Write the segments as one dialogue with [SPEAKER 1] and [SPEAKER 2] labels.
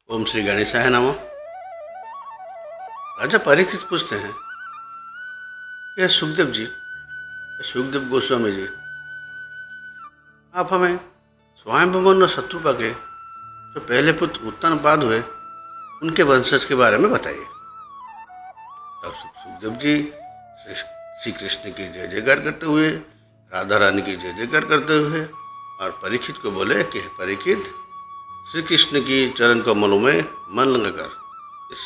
[SPEAKER 1] ओम श्री गणेशाय नमः। राजा परीक्षित पूछते हैं, यह सुखदेव जी, सुखदेव गोस्वामी जी, आप हमें स्वयंभुवन और शत्रुपा के जो पहले पुत्र उत्तानपाद हुए उनके वंशज के बारे में बताइए। तब सुखदेव जी श्री कृष्ण की जय जयकार करते हुए, राधा रानी की जय जयकार करते हुए और परीक्षित को बोले कि परीक्षित, श्री कृष्ण की चरण कमलों में मन लगाकर इस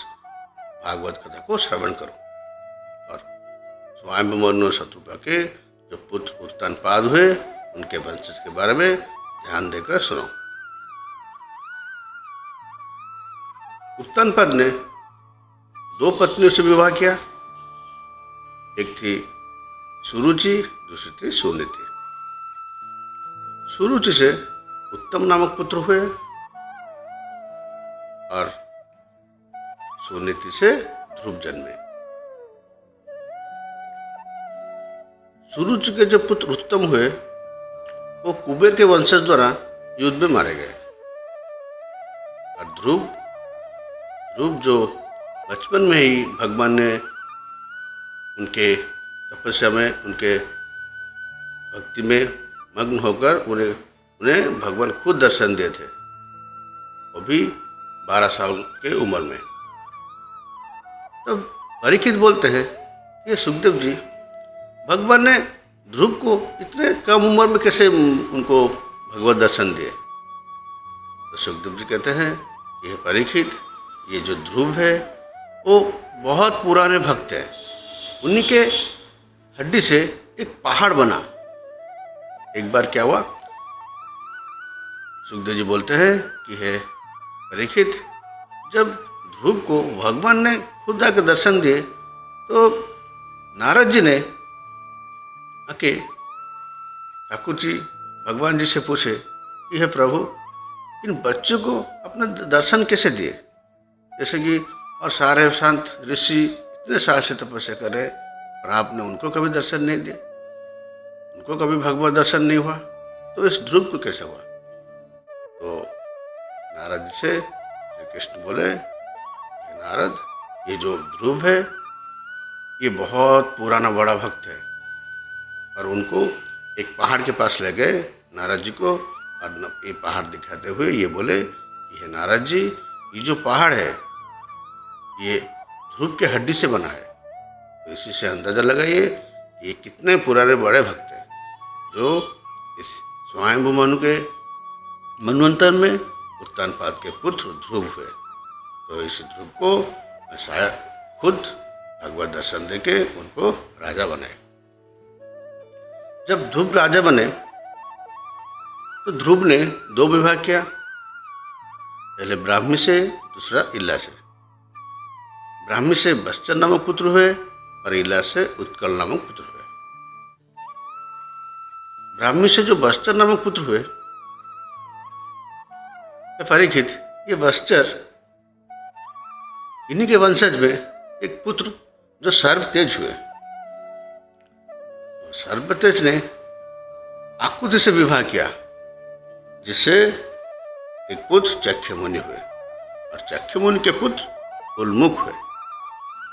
[SPEAKER 1] भागवत कथा को श्रवण करो और स्वयंभुवन और शत्रुपा के जो पुत्र उत्तानपाद हुए उनके वंशज के बारे में ध्यान देकर सुनो। उत्तानपाद ने 2 पत्नियों से विवाह किया। एक थी सुरुचि, दूसरी थी सुनीति। सुरुचि से उत्तम नामक पुत्र हुए और सुनीति से ध्रुव जन्मे। सुरुचि के जो पुत्र उत्तम हुए वो कुबेर के वंशज द्वारा युद्ध में मारे गए और ध्रुव जो बचपन में ही भगवान ने उनके तपस्या में, उनके भक्ति में मग्न होकर उन्हें भगवान खुद दर्शन दिए थे, वो भी 12 साल के उम्र में। तब परीक्षित बोलते हैं, ये सुखदेव जी, भगवान ने ध्रुव को इतने कम उम्र में कैसे उनको भगवत दर्शन दिए। तो सुखदेव जी कहते हैं, यह परीक्षित, ये जो ध्रुव है वो बहुत पुराने भक्त हैं। उन्हीं के हड्डी से एक पहाड़ बना। एक बार क्या हुआ, सुखदेव जी बोलते हैं कि हे परीक्षित, जब ध्रुव को भगवान ने खुद आकर दर्शन दिए तो नारद जी ने आके ठाकुर जी भगवान जी से पूछे कि हे प्रभु, इन बच्चों को अपना दर्शन कैसे दिए, जैसे कि और सारे संत ऋषि इतने साल से तपस्या कर रहे और आपने उनको कभी दर्शन नहीं दिए, उनको कभी भगवत दर्शन नहीं हुआ, तो इस ध्रुव को कैसे हुआ। तो नारद जी से श्री कृष्ण बोले, नारद, ये जो ध्रुव है ये बहुत पुराना बड़ा भक्त है। और उनको एक पहाड़ के पास ले गए नारद जी को और ये पहाड़ दिखाते हुए ये बोले कि हे नारद जी, ये जो पहाड़ है ये ध्रुव के हड्डी से बना है। तो इसी से अंदाजा लगाइए कि ये कितने पुराने बड़े भक्त हैं जो इस स्वयंभुवन के मनवंतर में उत्तानपाद के पुत्र ध्रुव हुए। तो इस ध्रुव को शायद खुद भगवत दर्शन देके उनको राजा बनाए। जब ध्रुव राजा बने तो ध्रुव ने 2 विवाह किया, पहले ब्राह्मी से, दूसरा इला से। ब्राह्मी से बस्तर नामक पुत्र हुए और इला से उत्कल नामक पुत्र हुए। ब्राह्मी से जो बस्तर नामक पुत्र हुए, परीक्षित, ये बस्तर, इन्हीं के वंशज में एक पुत्र जो सर्वतेज हुए। सर्वतेज ने आकुति से विवाह किया, जिससे एक पुत्र चक्षुमुनि हुए और चक्षुमुनि के पुत्र उल्मुख हुए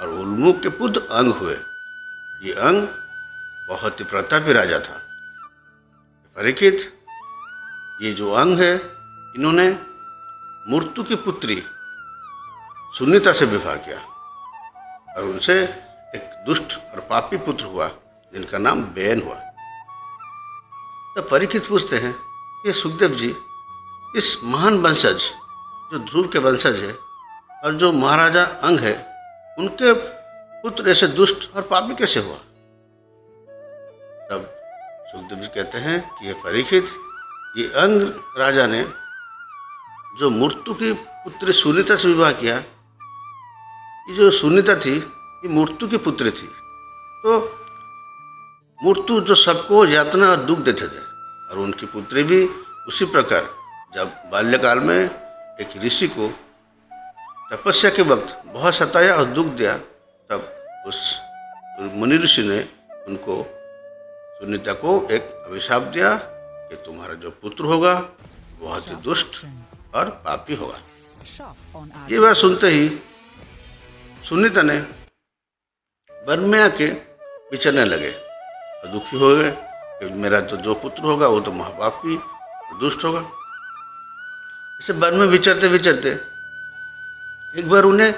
[SPEAKER 1] और उल्मुख के पुत्र अंग हुए। ये अंग बहुत ही प्रतापी राजा था। परीक्षित, ये जो अंग है, इन्होंने मूर्तु की पुत्री सुनीता से विवाह किया और उनसे एक दुष्ट और पापी पुत्र हुआ जिनका नाम बेन हुआ। तब परीक्षित पूछते हैं, ये सुखदेव जी, इस महान वंशज जो ध्रुव के वंशज है और जो महाराजा अंग है, उनके पुत्र ऐसे दुष्ट और पापी कैसे हुआ। तब सुखदेव जी कहते हैं कि ये परीक्षित, ये अंग राजा ने जो मूर्तु की पुत्री सुनीता से विवाह किया, ये जो सुनीता थी ये मूर्तु की पुत्री थी। तो मूर्तु जो सबको यातना और दुख देते थे और उनकी पुत्री भी उसी प्रकार, जब बाल्यकाल में एक ऋषि को तपस्या के वक्त बहुत सताया और दुख दिया, तब उस मुनि ऋषि ने उनको, सुनीता को एक अभिशाप दिया कि तुम्हारा जो पुत्र होगा बहुत ही दुष्ट और पापी होगा। ये बात सुनते ही सुनीता ने वन में आके विचरने लगे और दुखी हो गए कि मेरा तो जो पुत्र होगा वो तो महापाप की दुष्ट होगा। ऐसे वन में विचरते विचरते एक बार उन्हें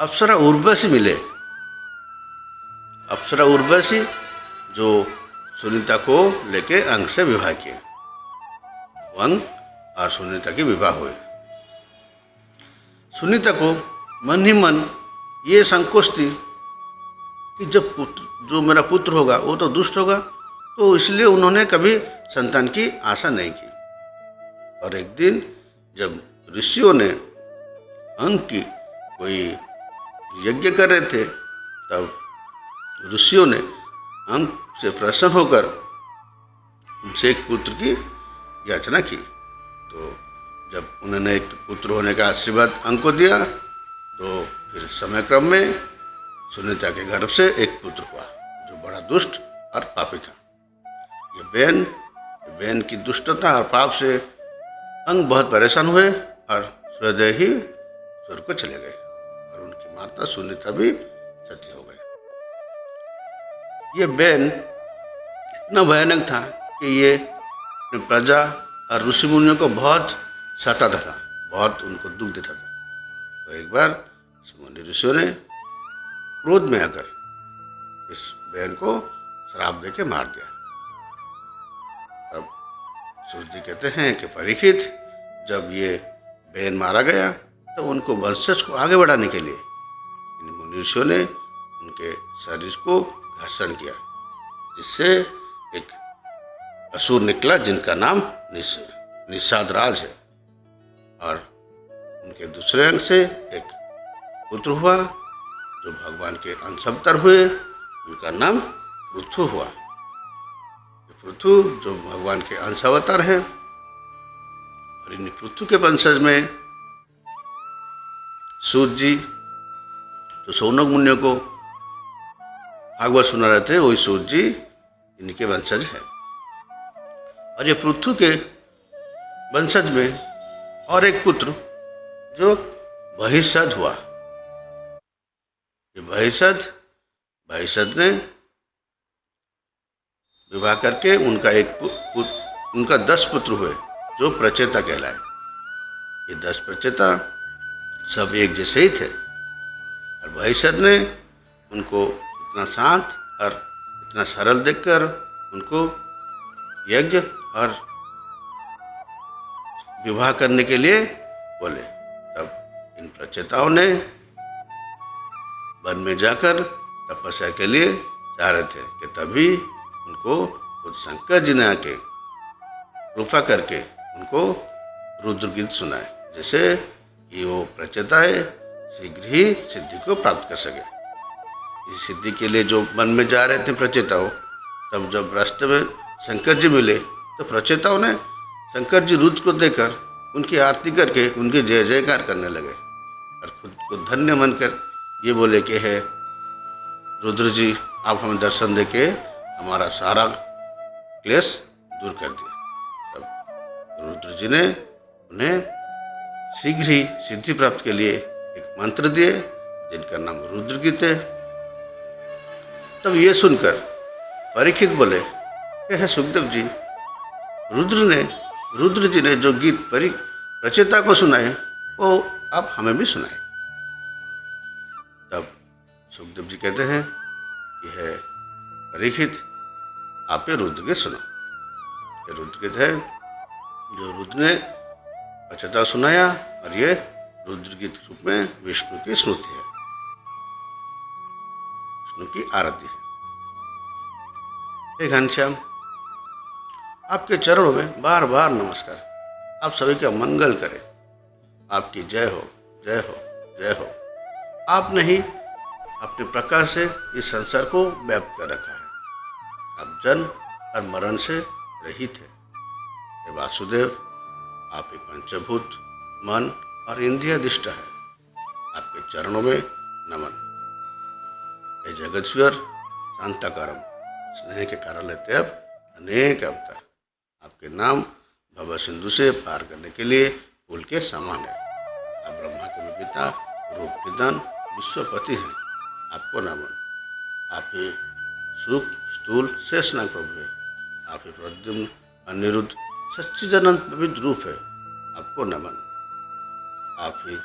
[SPEAKER 1] अप्सरा उर्वशी मिले। अप्सरा उर्वशी जो सुनीता को लेके अंग से विवाह किए। अंग और सुनीता की विवाह हुए। सुनीता को मन ही मन ये संकोच थी कि जब जो मेरा पुत्र होगा वो तो दुष्ट होगा, तो इसलिए उन्होंने कभी संतान की आशा नहीं की। और एक दिन जब ऋषियों ने अंग की कोई यज्ञ कर रहे थे, तब ऋषियों ने अंग से प्रसन्न होकर उनसे एक पुत्र की याचना की। तो जब उन्होंने एक पुत्र होने का आशीर्वाद अंग को दिया, तो फिर समय क्रम में सुनीता के गर्भ से एक पुत्र हुआ जो बड़ा दुष्ट और पापी था। ये बहन की दुष्टता और पाप से अंग बहुत परेशान हुए और स्वतः ही स्वर्ग को चले गए और उनकी माता सुनीता भी सती हो गई। ये बहन इतना भयानक था कि ये अपने प्रजा और ऋषि मुनियों को बहुत सताता था, बहुत उनको दुख देता था। तो एक बार मुनि ऋषियों ने क्रोध में आकर इस बहन को श्राप देके मार दिया। अब सूर्य जी कहते हैं कि परीक्षित, जब ये बहन मारा गया तो उनको वंशज को आगे बढ़ाने के लिए इन मुनि ऋषियों ने उनके शरीर को घर्षण किया, जिससे एक असुर निकला जिनका नाम निषाद राज है। और उनके दूसरे अंग से एक पुत्र हुआ जो भगवान के अंशावतार हुए, उनका नाम पृथु हुआ। पृथु जो भगवान के अंशावतार हैं। और इन पृथु के वंशज में सूर्य जी जो सौनक मुनियों को भागवत सुना रहे थे, वही सूर्य जी इनके वंशज हैं। और ये पृथु के वंशज में और एक पुत्र जो बहिषद हुआ। ये बहिषद ने विवाह करके उनका 10 पुत्र हुए जो प्रचेता कहलाए। ये 10 प्रचेता सब एक जैसे ही थे। और बहिषद ने उनको इतना शांत और इतना सरल देखकर उनको यज्ञ और विवाह करने के लिए बोले। तब इन प्रचेताओं ने वन में जाकर तपस्या के लिए जा रहे थे कि तभी उनको खुद शंकर जी ने आके कृपा करके उनको रुद्र गीत सुनाए, जैसे कि वो प्रचेताएं शीघ्र ही सिद्धि को प्राप्त कर सके। इस सिद्धि के लिए जो वन में जा रहे थे प्रचेताओं, तब जब रास्ते में शंकर जी मिले तो प्रचेताओं ने शंकर जी रुद्र को देखकर उनकी आरती करके उनकी जय जयकार करने लगे और खुद को धन्य मानकर ये बोले कि है रुद्र जी, आप हमें दर्शन देके हमारा सारा क्लेश दूर कर दिया। तब रुद्र जी ने उन्हें शीघ्र ही सिद्धि प्राप्त के लिए एक मंत्र दिए जिनका नाम रुद्र गीत है। तब ये सुनकर परीक्षित बोले कि है सुखदेव जी, रुद्र जी ने जो गीत प्रचेता को सुनाए वो आप हमें भी सुनाए। तब सुखदेव जी कहते हैं कि है परीक्षित, आप ये रुद्र गीत सुनो। ये रुद्र गीत है जो रुद्र ने प्रचेता सुनाया और ये रुद्र गीत रूप में विष्णु की स्तुति है, विष्णु की आरती है। हे घनश्याम, आपके चरणों में बार बार नमस्कार। आप सभी का मंगल करें। आपकी जय हो, जय हो, जय हो। आपने ही अपने प्रकाश से इस संसार को व्याप्त कर रखा है। आप जन्म और मरण से रहित है। हे वासुदेव, आप ही पंचभूत, मन और इंद्रियाधिष्ठ है। आपके चरणों में नमन। हे जगतश्वर शांताकारम, स्नेह के कारण लेते अब अनेक अवतार। आपके नाम भव सिंधु से पार करने के लिए फूल के समान है। आप ब्रह्मा के भी पिता, रूप निदान, विश्वपति हैं। आपको नमन। आप ही सुख स्थूल शेषनाग प्रभु है। आप ही प्रद्युम्न अनिरुद्ध सच्चिदानंद पवित्र रूप है। आपको नमन। आप ही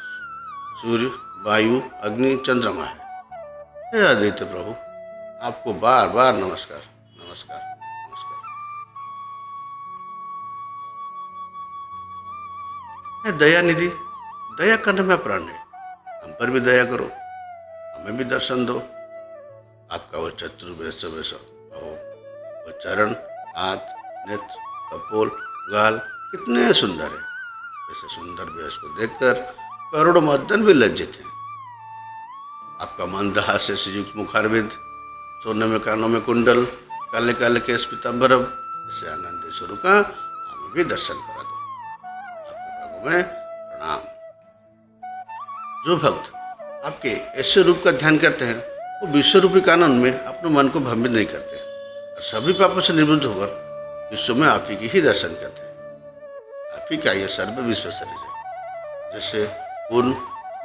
[SPEAKER 1] सूर्य वायु अग्नि चंद्रमा है। हे आदित्य प्रभु, आपको बार बार नमस्कार नमस्कार नमस्कार। हे दयानिधि, दया करने में प्राण है। हम पर भी दया करो, हमें भी दर्शन दो। आपका वो चतुर्वेश कहो, वो चरण, हाथ, नेत्र, कपोल, गाल कितने सुंदर है। ऐसे सुंदर वेश को देखकर करोड़ों मर्दन भी लज्जित हैं। आपका मंदहास्य से युक्त मुखारविंद, सोने में कानों में कुंडल, काले काले केश पीताम्बरम, ऐसे आनंद स्वरूप का हमें भी दर्शन करा दो। आपके भागों में प्रणाम। जो भक्त आपके ऐसे रूप का ध्यान करते हैं वो विश्व रूपी कानून में अपने मन को भ्रमित नहीं करते और सभी पापों से निवृत्त होकर विश्व में आप ही की ही दर्शन करते हैं। आप ही का यह सर्व विश्व शरीर है। जैसे पूर्ण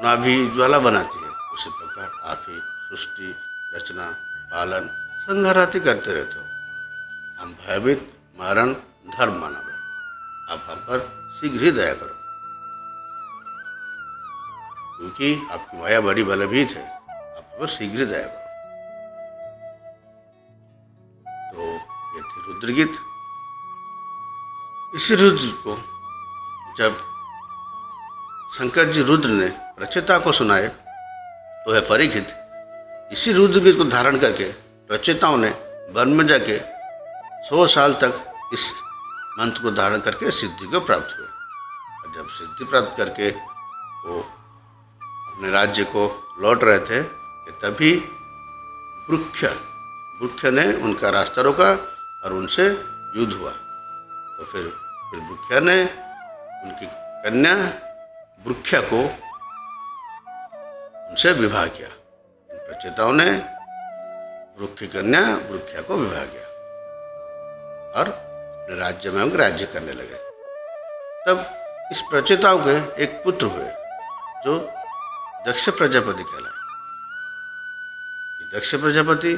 [SPEAKER 1] नाभि ज्वाला बनाती है, उसी प्रकार आप ही सृष्टि, रचना, पालन, संहार आदि करते रहते हो। हम भयभीत, मरण, धर्म मानव है। आप हम पर शीघ्र ही दया करो, क्योंकि आपकी माया बड़ी बलभीत है। आप पर शीघ्र दया करो। तो ये थी रुद्र गीत। इसी रुद्र को जब शंकर जी रुद्र ने प्रचेता को सुनाए तो है परीक्षित इसी रुद्र गीत को धारण करके प्रचेताओं ने वन में जाके 100 साल तक इस मंत्र को धारण करके सिद्धि को प्राप्त हुए। और जब सिद्धि प्राप्त करके वो अपने राज्य को लौट रहे थे कि तभी वृक्ष ने उनका रास्ता रोका और उनसे युद्ध हुआ। तो फिर वृक्ष ने उनकी कन्या वृक्ष को उनसे विवाह किया। इन प्रचेताओं ने वृक्ष कन्या वृक्ष को विवाह किया और अपने राज्य में राज्य करने लगे। तब इस प्रचेताओं के एक पुत्र हुए जो दक्ष प्रजापति कहलाए। दक्ष प्रजापति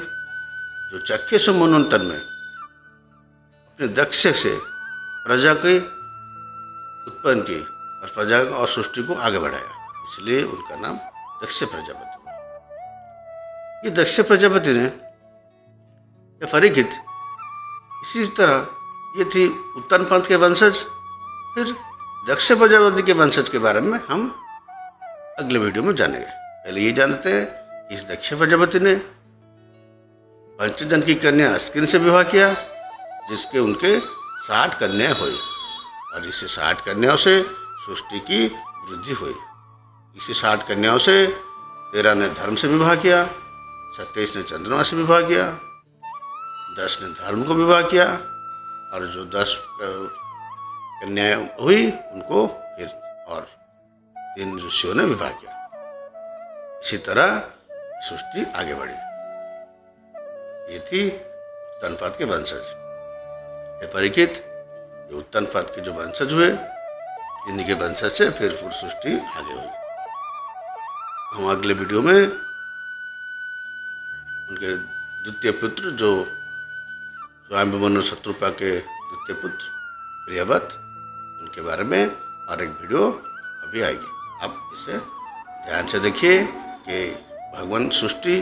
[SPEAKER 1] जो चाक्षुष मनवंतर में अपने दक्ष से प्रजा के उत्पन्न की और प्रजा और सृष्टि को आगे बढ़ाया, इसलिए उनका नाम दक्ष प्रजापति हुआ। ये दक्ष प्रजापति ने परीक्षित इसी तरह ये थी उत्तन पंथ के वंशज। फिर दक्ष प्रजापति के वंशज के बारे में हम अगले वीडियो में जानेंगे। पहले ये जानते हैं कि इस दक्ष प्रजापति ने पंचजन की कन्या अस्किन से विवाह किया, जिसके उनके 60 कन्याएं हुई और इसी 60 कन्याओं से सृष्टि की वृद्धि हुई। इसी 60 कन्याओं से 13 ने धर्म से विवाह किया, 27 ने चंद्रमा से विवाह किया, 10 ने धर्म को विवाह किया और जो 10 कन्याएं हुई उनको फिर और 3 ऋषियों ने विवाह किया। इसी तरह सृष्टि आगे बढ़ी। ये थी उत्तनपाद के वंशज। ये परीक्षित ये उत्तनपाद के जो वंशज हुए, इन्हीं के वंशज से फिर सृष्टि आगे हुई। हम अगले वीडियो में उनके द्वितीय पुत्र जो स्वयंभु शत्रुपा के द्वितीय पुत्र प्रियव्रत, उनके बारे में और एक वीडियो अभी आएगी। आप इसे ध्यान से देखिए कि भगवान सृष्टि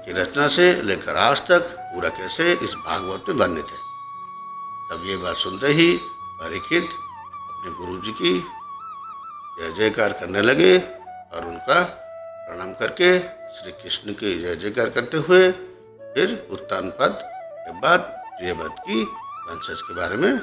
[SPEAKER 1] की रचना से लेकर आज तक पूरा कैसे इस भागवत में वर्णित है। तब ये बात सुनते ही परीक्षित अपने गुरु जी की जय जयकार करने लगे और उनका प्रणाम करके श्री कृष्ण की जय जयकार करते हुए फिर उत्तानपाद के बाद प्रियव्रत की वंशज के बारे में